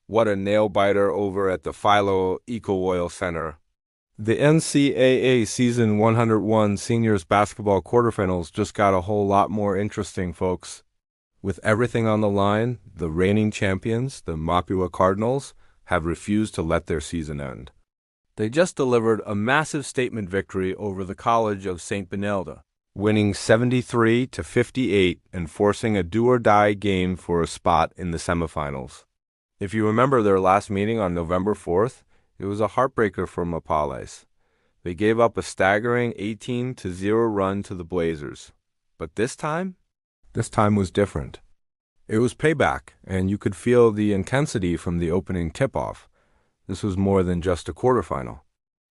What a nail-biter over at the Filoil EcoOil Centre. The NCAA Season 101 Seniors Basketball Quarterfinals just got a whole lot more interesting, folks. With everything on the line, the reigning champions, the Mapúa Cardinals, have refused to let their season end. They just delivered a massive statement victory over the College of Saint Benilde, winning 73-58 and forcing a do-or-die game for a spot in the semifinals. If you remember their last meeting on November 4th, it was a heartbreaker for Mapales. They gave up a staggering 18-0 run to the Blazers. But this time was different. It was payback, and you could feel the intensity from the opening tip-off. This was more than just a quarterfinal.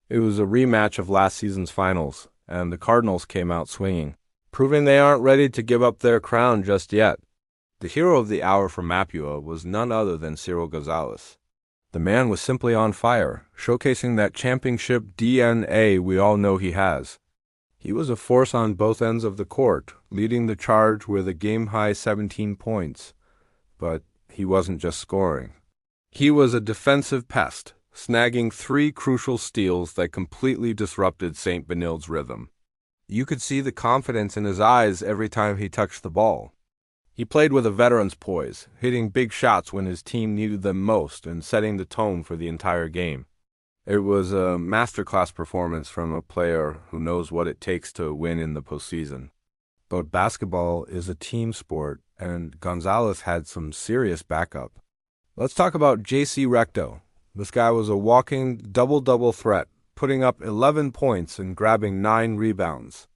It was a rematch of last season's finals, and the Cardinals came out swinging, proving they aren't ready to give up their crown just yet. The hero of the hour for Mapúa was none other than Cyril Gonzales. The man was simply on fire, showcasing that championship DNA we all know he has. He was a force on both ends of the court, leading the charge with a game-high 17 points. But he wasn't just scoring. He was a defensive pest, snagging 3 crucial steals that completely disrupted Saint Benilde's rhythm. You could see the confidence in his eyes every time he touched the ball. He played with a veteran's poise, hitting big shots when his team needed them most and setting the tone for the entire game. It was a masterclass performance from a player who knows what it takes to win in the postseason. But basketball is a team sport, and Gonzales had some serious backup. Let's talk about J.C. Recto. This guy was a walking double-double threat, putting up 11 points and grabbing 9 rebounds.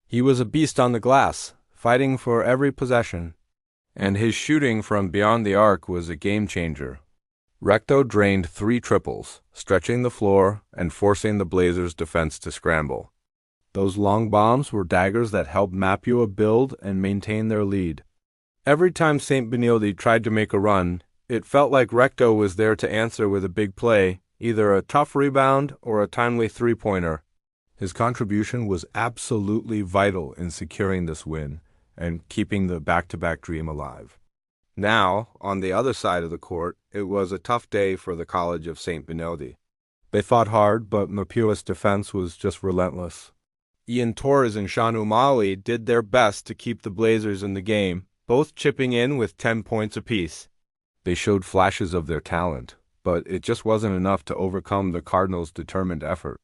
He was a beast on the glass, fighting for every possession, and his shooting from beyond the arc was a game-changer. Recto drained 3 triples, stretching the floor and forcing the Blazers' defense to scramble. Those long bombs were daggers that helped Mapúa build and maintain their lead. Every time Saint Benilde tried to make a run, it felt like Recto was there to answer with a big play, either a tough rebound or a timely three-pointer. His contribution was absolutely vital in securing this win and keeping the back-to-back dream alive. Now, on the other side of the court, it was a tough day for the College of Saint Benilde. They fought hard, but Mapua's defense was just relentless. Torres and Shawn Umali did their best to keep the Blazers in the game, both chipping in with 10 points apiece. They showed flashes of their talent, but it just wasn't enough to overcome the Cardinals' determined effort.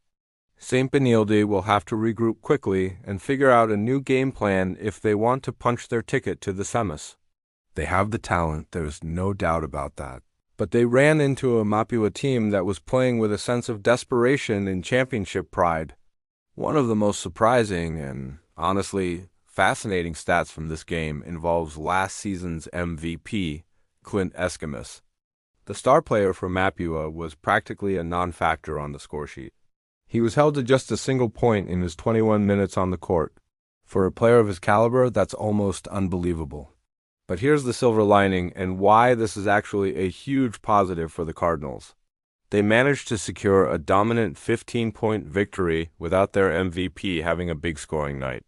Saint Benilde will have to regroup quickly and figure out a new game plan if they want to punch their ticket to the semis. They have the talent, there's no doubt about that. But they ran into a Mapúa team that was playing with a sense of desperation and championship pride. One of the most surprising and, honestly, fascinating stats from this game involves last season's MVP, Clint Escamis. The star player for Mapúa was practically a non-factor on the scoresheet. He was held to just a single point in his 21 minutes on the court. For a player of his caliber, that's almost unbelievable. But here's the silver lining and why this is actually a huge positive for the Cardinals. They managed to secure a dominant 15-point victory without their MVP having a big scoring night.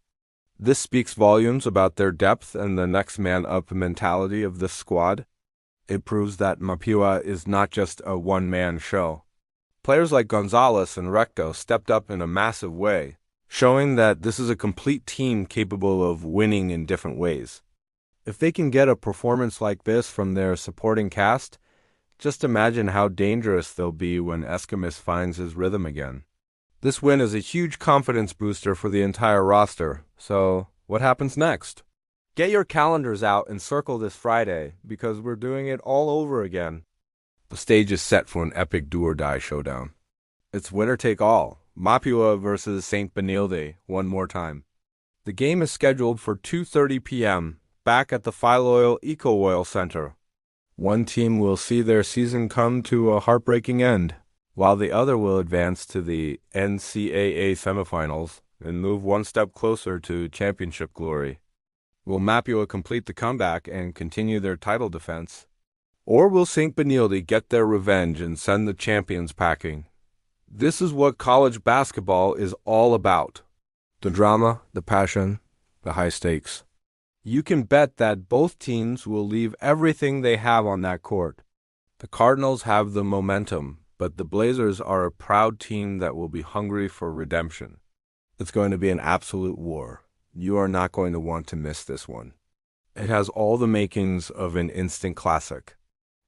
This speaks volumes about their depth and the next man up mentality of this squad. It proves that Mapúa is not just a one-man show. Players like Gonzales and Recto stepped up in a massive way, showing that this is a complete team capable of winning in different ways. If they can get a performance like this from their supporting cast, just imagine how dangerous they'll be when Escamis finds his rhythm again. This win is a huge confidence booster for the entire roster, so what happens next? Get your calendars out and circle this Friday, because we're doing it all over again. The stage is set for an epic do-or-die showdown. It's winner take all, Mapúa versus Saint Benilde, one more time. The game is scheduled for 2:30 p.m., back at the Filoil EcoOil Centre. One team will see their season come to a heartbreaking end, while the other will advance to the NCAA semifinals and move one step closer to championship glory. Will Mapúa complete the comeback and continue their title defense? Or will Saint Benilde get their revenge and send the champions packing? This is what college basketball is all about. The drama, the passion, the high stakes. You can bet that both teams will leave everything they have on that court. The Cardinals have the momentum, but the Blazers are a proud team that will be hungry for redemption. It's going to be an absolute war. You are not going to want to miss this one. It has all the makings of an instant classic.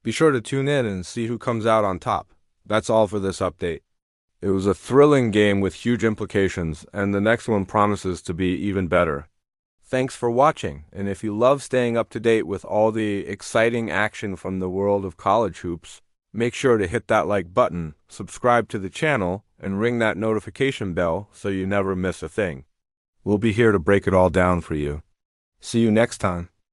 Be sure to tune in and see who comes out on top. That's all for this update. It was a thrilling game with huge implications, and the next one promises to be even better. Thanks for watching, and if you love staying up to date with all the exciting action from the world of college hoops, make sure to hit that like button, subscribe to the channel, and ring that notification bell so you never miss a thing. We'll be here to break it all down for you. See you next time.